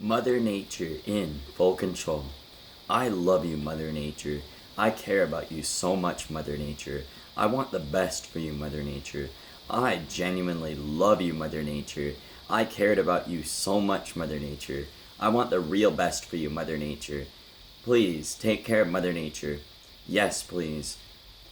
Mother Nature in full control. I love you, Mother Nature. I care about you so much, Mother Nature. I want the best for you, Mother Nature. I genuinely love you, Mother Nature. I cared about you so much, Mother Nature. I want the real best for you, Mother Nature. Please, take care of Mother Nature. Yes, please.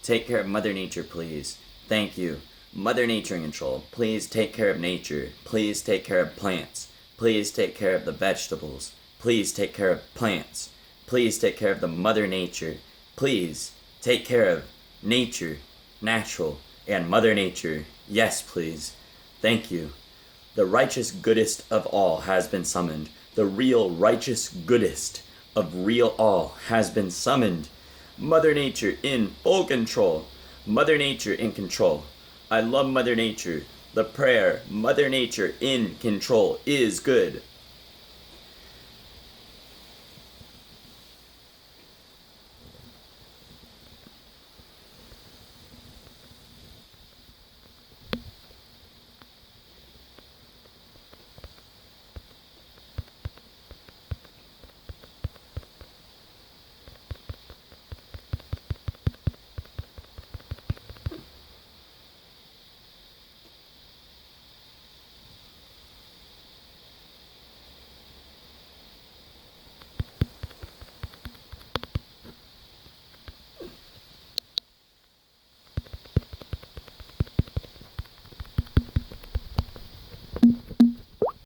Take care of Mother Nature, please. Thank you. Mother Nature in control. Please take care of nature. Please take care of plants. Please take care of the vegetables. Please take care of plants. Please take care of the Mother Nature. Please take care of nature, natural, and Mother Nature. Yes, please. Thank you. The righteous goodest of all has been summoned. The real righteous goodest of real all has been summoned. Mother Nature in full control. Mother Nature in control. I love Mother Nature. The prayer, Mother Nature in control, is good.